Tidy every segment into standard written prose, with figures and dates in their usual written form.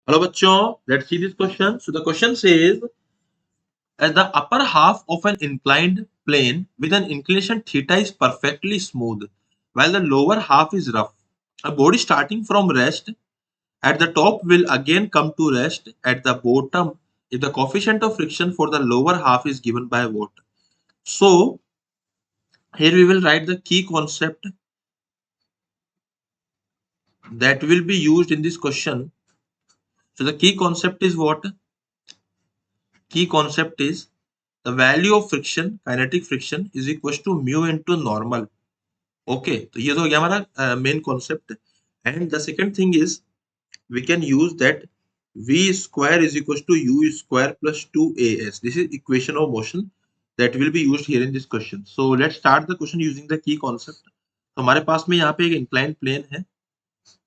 Hello bachcho, let's see this question. So the question says, as the upper half of an inclined plane with an inclination theta is perfectly smooth, while the lower half is rough. A body starting from rest at the top will again come to rest at the bottom if the coefficient of friction for the lower half is given by what? So here we will write the key concept that will be used in this question. So the key concept is what? Key concept is the value of friction, kinetic friction is equals to mu into normal. Okay, तो ये तो हो गया हमारा main concept. And the second thing is we can use that v square is equals to u square plus 2as. This is equation of motion that will be used here in this question. So let's start the question using the key concept. तो हमारे पास में यहाँ पे एक inclined plane है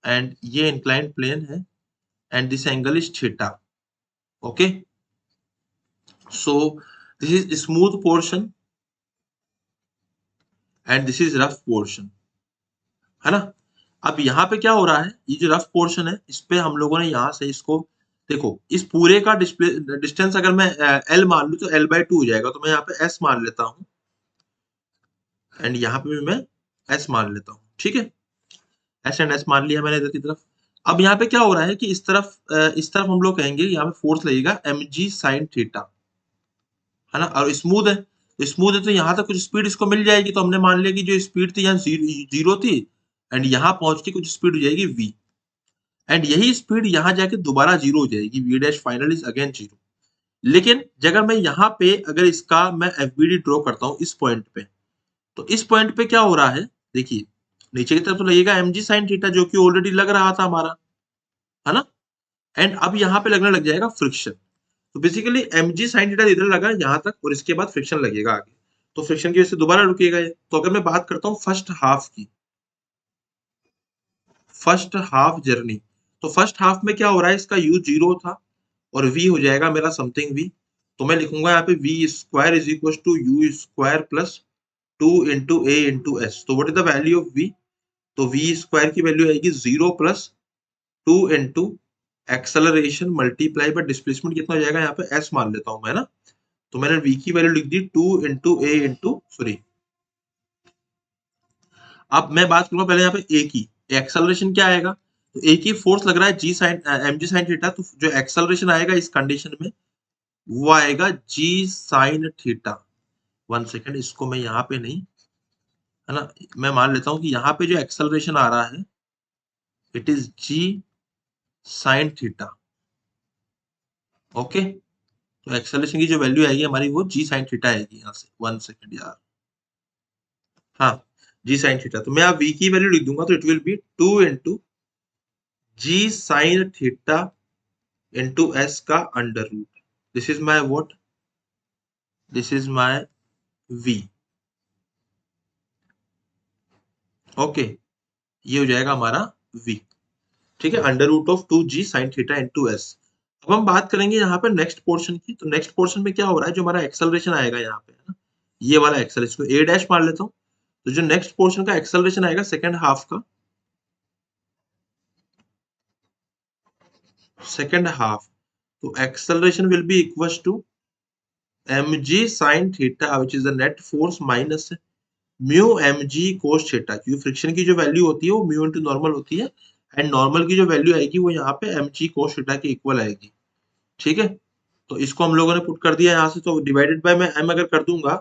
and ये inclined plane है and this angle is theta. Okay, so this is smooth portion and this is rough portion, है ना. अब यहाँ पे क्या हो रहा है, ये जो रफ पोर्शन है इस पे हम लोगों ने यहाँ से इसको देखो, इस पूरे का डिस्टेंस अगर मैं एल मान लूं तो एल बाई 2 हो जाएगा, तो मैं यहाँ पे एस मान लेता हूँ एंड यहाँ पे भी मैं एस मान लेता हूँ. ठीक है, एस एंड एस मान लिया मैंने इधर की तरफ. अब यहाँ पे क्या हो रहा है कि इस तरफ हम लोग कहेंगे यहाँ पे फोर्स लगेगा एम जी साइन थीटा, है ना. और स्मूथ है तो यहाँ तक कुछ स्पीड इसको मिल जाएगी. तो हमने मान लिया कि जो स्पीड थी यहाँ जीरो थी एंड यहाँ पहुंच के कुछ स्पीड हो जाएगी v, एंड यही स्पीड यहाँ जाके दोबारा जीरो हो जाएगी, v dash final is again zero. लेकिन अगर मैं यहाँ पे अगर इसका मैं एफबीडी ड्रॉ करता हूँ इस पॉइंट पे, तो इस पॉइंट पे क्या हो रहा है, देखिए नीचे की तरफ तो लगेगा एम जी साइन थीटा जो कि ऑलरेडी लग रहा था हमारा, है ना. एंड अब यहाँ पे लगने लग जाएगा फ्रिक्शन. तो basically M G sine theta इधर लगा यहाँ तक और इसके बाद फ्रिक्शन लगेगा आगे, तो फ्रिक्शन की वजह से दोबारा रुकेगा ये. तो अगर मैं बात करता हूँ फर्स्ट हाफ की, फर्स्ट हाफ जर्नी, तो फर्स्ट हाफ में क्या हो रहा है, इसका u जीरो था और v हो जाएगा मेरा समथिंग v. तो मैं लिखूंगा यहाँ पे v square is equal to u square plus 2 into a into s. तो what is the value of v? तो v स्क्वायर की वैल्यू आएगी 0 plus 2 into acceleration multiply by displacement कितना हो जाएगा, यहाँ पे s मान लेता हूँ मैं ना. तो मैंने v की वैल्यू लिख दी 2 इंटू a इंटू सॉरी. अब मैं बात करूंगा पहले यहाँ पे a की. एक्सेलरेशन क्या आएगा, तो a की फोर्स लग रहा है g sine M G sine theta, तो जो एक्सेलरेशन आएगा इस कंडीशन में वो आएगा g sine theta. One second, इसको मैं यहाँ पे नहीं, है ना, मैं मान लेता हूँ कि यहाँ पे जो एक्सेलरेशन आ रहा है it is g sine theta. Okay, तो एक्सेलरेशन की जो वैल्यू आएगी हमारी वो g साइन थीटा आएगी यहाँ से. वन सेकेंड यार, हाँ g साइन थीटा. तो मैं आप v की वैल्यू लिख दूंगा तो it will be 2 into g sine theta into s का under root. This is my what, this is my v. Okay, ये हो जाएगा हमारा v. ठीक है, under root of 2g sine theta into s. अब हम बात करेंगे यहाँ पे नेक्स्ट पोर्शन की. तो नेक्स्ट पोर्शन में क्या हो रहा है, जो हमारा एक्सेलरेशन आएगा यहाँ पे, है ना, ये वाला एक्सेलरेशन को a डैश मान लेता हूँ. तो जो नेक्स्ट पोर्शन का एक्सेलरेशन आएगा सेकंड हाफ का, सेकंड हाफ, तो acceleration will be equal to mg sin theta which is the net force minus mu mg cos theta. क्योंकि फ्रिक्शन की जो वैल्यू होती है वो म्यू इनटू नॉर्मल होती है एंड नॉर्मल की जो वैल्यू आएगी वो यहाँ पे mg cos थीटा के इक्वल आएगी. ठीक है, तो इसको हम लोगों ने पुट कर दिया यहाँ से. तो डिवाइडेड बाय मैं m अगर कर दूंगा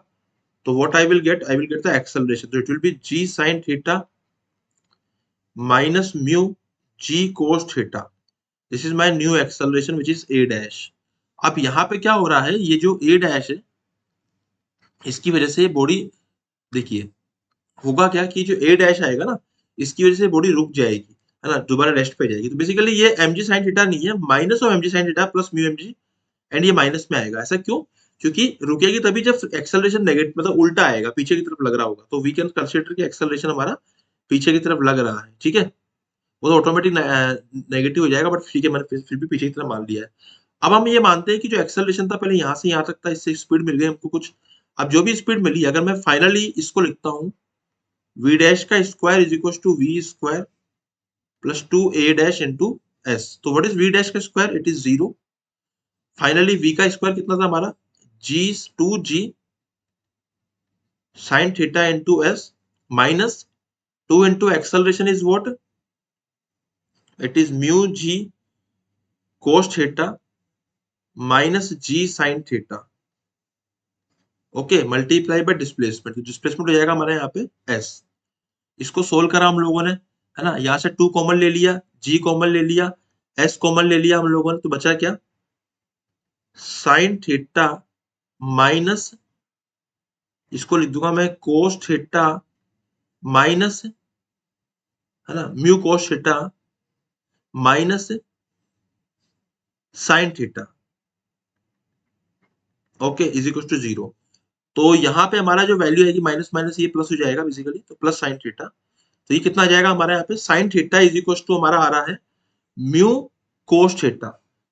तो what I will get the acceleration. तो it will be g sin theta minus mu g cos theta. This is my new acceleration which is a dash. अब यहाँ पे क्या हो रहा है, ये जो a डैश है इसकी वजह से बॉडी, देखिए होगा क्या कि जो a डैश आएगा ना इसकी वजह से बॉडी रुक जाएगी, है ना, दोबारा रेस्ट पे जाएगी. तो बेसिकली ये mg sin थीटा नहीं है, minus of mg sin theta plus mu mg, and ये माइनस में आएगा. ऐसा क्यों? क्योंकि रुकेगी तभी जब एक्सेलरेशन नेगेटिव मतलब उल्टा आएगा, पीछे की तरफ लग रहा होगा. तो वी कैन कंसीडर कि एक्सेलरेशन हमारा पीछे की तरफ लग रहा है. ठीक है, वो तो ऑटोमेटिक नेगेटिव हो जाएगा, बट ठीक है मैंने फिर भी पीछे की तरफ मान लिया है. अब हम ये मानते हैं कि जो एक्सेलरेशन था पहले यहाँ से यहाँ तक था, इससे स्पीड मिल गई हमको कुछ. अब जो भी स्पीड मिली अगर मैं फाइनली इसको लिखता हूँ v डैश का square is equal to v square plus 2a dash into s। तो व्हाट इज v डैश का square? It is 0। Finally v का स्क्वायर कितना था हमारा? g sin theta into s minus 2 into acceleration is what? It is mu g cos theta minus g sin theta। Okay, multiply by displacement. Displacement हो जाएगा हमारे यहाँ पे s। इसको सोल्व करा हम लोगों ने, है ना। यहाँ से 2 कॉमन ले लिया, g कॉमन ले लिया, s कॉमन ले लिया हम लोगों ने, तो बचा क्या? साइन थीटा माइनस, इसको लिख दूंगा मैं कोस थीटा माइनस, है ना, mu cos theta minus sine theta. Okay, is equal to 0। तो यहाँ पे हमारा जो वैल्यू आएगी माइनस माइनस ये प्लस हो जाएगा बेसिकली, तो प्लस साइन थीटा। तो ये कितना आ जाएगा हमारा यहाँ पे? Sine theta is equal to हमारा आ रहा है म्यू कोस थीटा।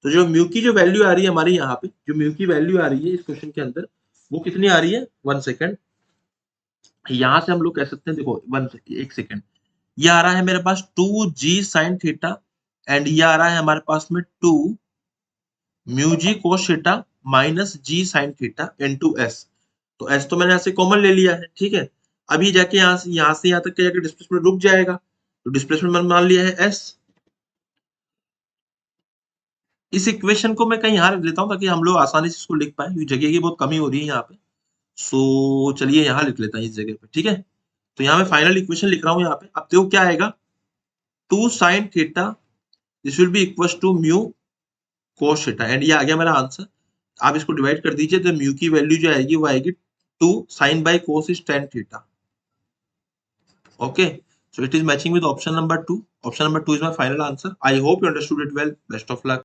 तो जो म्यू की जो वैल्यू आ रही है हमारी यहाँ पे, जो म्यू की वैल्यू आ रही है इस क्वेश्चन के अंदर, वो कितनी आ रही है? 1 सेकेंड। यहाँ से हम लोग कह सकते हैं, देखो 1 सेकेंड, ये आ रहा है मेरे पास 2g sin थीटा एंड ये आ रहा है हमारे पास में 2 mu g cos theta minus g sin theta into s। तो s तो मैंने ऐसे कॉमन ले लिया है, ठीक है। अभी जाके यहाँ से यहाँ तक के जाके डिस्प्लेसमेंट रुक जाएगा, तो डिस्प्लेसमेंट मैंने मान लिया है s। इस इक्वेशन को मैं कहीं यहाँ रख देता हूँ ताकि हम लोग आसानी से इसको लिख पाए, क्योंकि जगह की बहुत कमी हो रही है यहाँ पे। सो चलिए यहाँ लिख लेता हूँ इस जगह पे, ठीक है। तो यहाँ मैं फाइनल इक्वेशन लिख रहा हूँ यहाँ पे। अब देखो क्या आएगा, 2 sin theta this will be equal to mu cos theta, and ये आ गया मेरा आंसर। आप इसको डिवाइड कर दीजिए, तो म्यू की वैल्यू जो आएगी वो आएगी 2 sin by cos is tan theta. Okay, so it is matching with option number 2। Option number 2 is my final answer। I hope you understood it well। Best of luck।